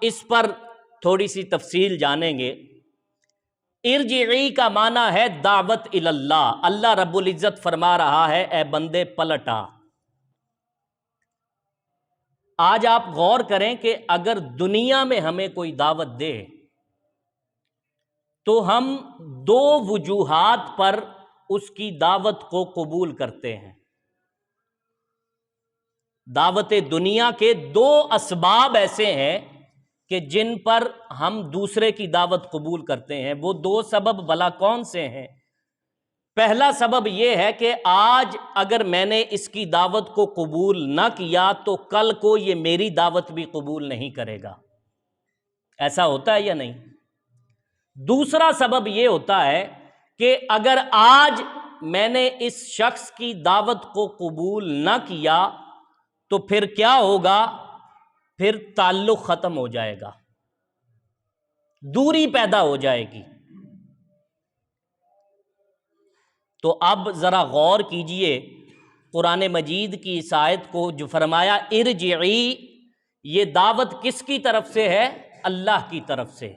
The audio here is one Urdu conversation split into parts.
اس پر تھوڑی سی تفصیل جانیں گے۔ ارجعی کا معنی ہے دعوت اللہ۔ اللہ رب العزت فرما رہا ہے اے بندے پلٹ آ۔ آج آپ غور کریں کہ اگر دنیا میں ہمیں کوئی دعوت دے تو ہم دو وجوہات پر اس کی دعوت کو قبول کرتے ہیں۔ دعوت دنیا کے دو اسباب ایسے ہیں کہ جن پر ہم دوسرے کی دعوت قبول کرتے ہیں۔ وہ دو سبب بھلا کون سے ہیں؟ پہلا سبب یہ ہے کہ آج اگر میں نے اس کی دعوت کو قبول نہ کیا تو کل کو یہ میری دعوت بھی قبول نہیں کرے گا۔ ایسا ہوتا ہے یا نہیں؟ دوسرا سبب یہ ہوتا ہے کہ اگر آج میں نے اس شخص کی دعوت کو قبول نہ کیا تو پھر کیا ہوگا؟ پھر تعلق ختم ہو جائے گا، دوری پیدا ہو جائے گی۔ تو اب ذرا غور کیجئے قرآن مجید کی اس آیت کو، جو فرمایا ارجعی، یہ دعوت کس کی طرف سے ہے؟ اللہ کی طرف سے۔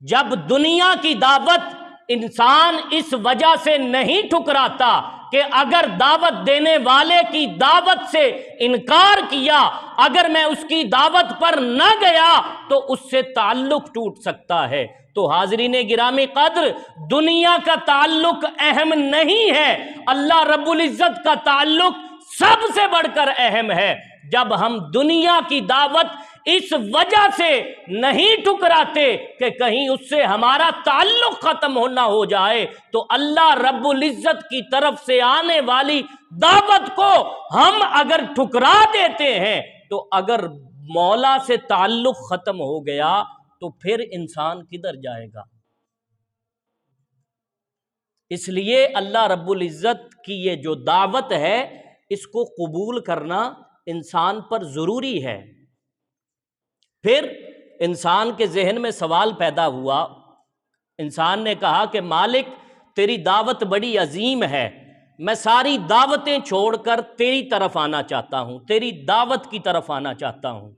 جب دنیا کی دعوت انسان اس وجہ سے نہیں ٹھکراتا کہ اگر دعوت دینے والے کی دعوت سے انکار کیا، اگر میں اس کی دعوت پر نہ گیا تو اس سے تعلق ٹوٹ سکتا ہے۔ تو حاضرین گرامی قدر، دنیا کا تعلق اہم نہیں ہے، اللہ رب العزت کا تعلق سب سے بڑھ کر اہم ہے۔ جب ہم دنیا کی دعوت اس وجہ سے نہیں ٹکراتے کہ کہیں اس سے ہمارا تعلق ختم ہونا ہو جائے، تو اللہ رب العزت کی طرف سے آنے والی دعوت کو ہم اگر ٹھکرا دیتے ہیں تو اگر مولا سے تعلق ختم ہو گیا تو پھر انسان کدھر جائے گا؟ اس لیے اللہ رب العزت کی یہ جو دعوت ہے اس کو قبول کرنا انسان پر ضروری ہے۔ پھر انسان کے ذہن میں سوال پیدا ہوا، انسان نے کہا کہ مالک تیری دعوت بڑی عظیم ہے، میں ساری دعوتیں چھوڑ کر تیری طرف آنا چاہتا ہوں، تیری دعوت کی طرف آنا چاہتا ہوں۔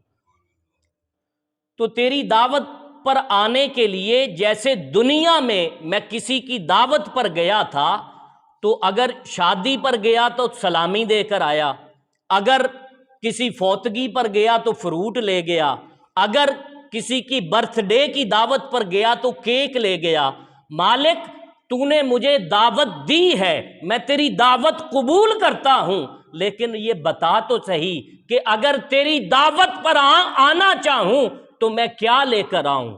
تو تیری دعوت پر آنے کے لیے جیسے دنیا میں کسی کی دعوت پر گیا تھا تو اگر شادی پر گیا تو سلامی دے کر آیا، اگر کسی فوتگی پر گیا تو فروٹ لے گیا، اگر کسی کی برتھ ڈے کی دعوت پر گیا تو کیک لے گیا۔ مالک تو نے مجھے دعوت دی ہے، میں تیری دعوت قبول کرتا ہوں، لیکن یہ بتا تو صحیح کہ اگر تیری دعوت پر آنا چاہوں تو میں کیا لے کر آؤں؟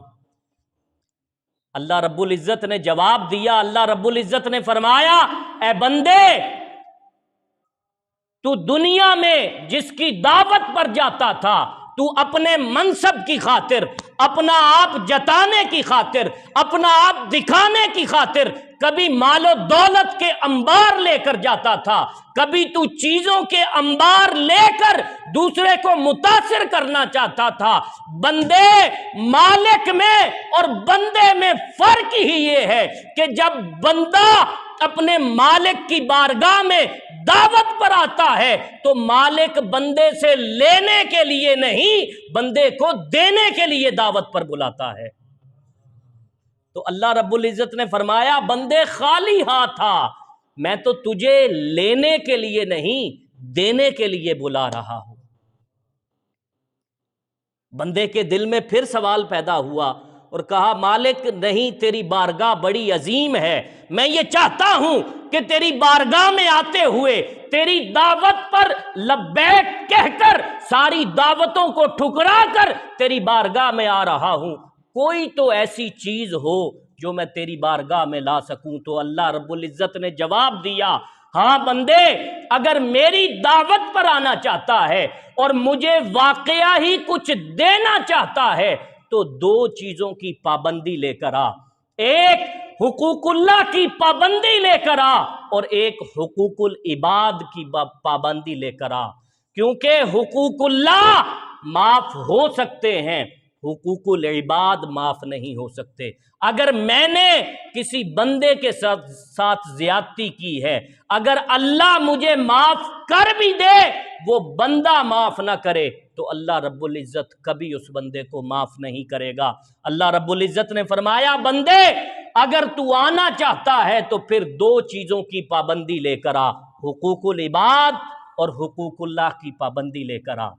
اللہ رب العزت نے جواب دیا، اللہ رب العزت نے فرمایا اے بندے، تو دنیا میں جس کی دعوت پر جاتا تھا تو اپنے منصب کی خاطر، اپنا آپ جتانے کی خاطر، اپنا آپ دکھانے کی خاطر کبھی مال و دولت کے انبار لے کر جاتا تھا، کبھی تو چیزوں کے انبار لے کر دوسرے کو متاثر کرنا چاہتا تھا۔ بندے مالک میں اور بندے میں فرق ہی یہ ہے کہ جب بندہ اپنے مالک کی بارگاہ میں دعوت پر آتا ہے تو مالک بندے سے لینے کے لیے نہیں، بندے کو دینے کے لیے دعوت پر بلاتا ہے۔ تو اللہ رب العزت نے فرمایا بندے خالی ہاتھ تھا، میں تو تجھے لینے کے لیے نہیں دینے کے لیے بلا رہا ہوں۔ بندے کے دل میں پھر سوال پیدا ہوا اور کہا مالک نہیں، تیری بارگاہ بڑی عظیم ہے، میں یہ چاہتا ہوں کہ تیری بارگاہ میں آتے ہوئے تیری دعوت پر لبیک کہہ کر ساری دعوتوں کو ٹھکرا کر تیری بارگاہ میں آ رہا ہوں، کوئی تو ایسی چیز ہو جو میں تیری بارگاہ میں لا سکوں۔ تو اللہ رب العزت نے جواب دیا ہاں بندے، اگر میری دعوت پر آنا چاہتا ہے اور مجھے واقعہ ہی کچھ دینا چاہتا ہے تو دو چیزوں کی پابندی لے کر آ، ایک حقوق اللہ کی پابندی لے کر آ اور ایک حقوق العباد کی پابندی لے کر آ، کیونکہ حقوق اللہ معاف ہو سکتے ہیں، حقوق العباد معاف نہیں ہو سکتے۔ اگر میں نے کسی بندے کے ساتھ زیادتی کی ہے، اگر اللہ مجھے معاف کر بھی دے، وہ بندہ معاف نہ کرے، تو اللہ رب العزت کبھی اس بندے کو معاف نہیں کرے گا۔ اللہ رب العزت نے فرمایا بندے اگر تو آنا چاہتا ہے تو پھر دو چیزوں کی پابندی لے کر آ، حقوق العباد اور حقوق اللہ کی پابندی لے کر آ۔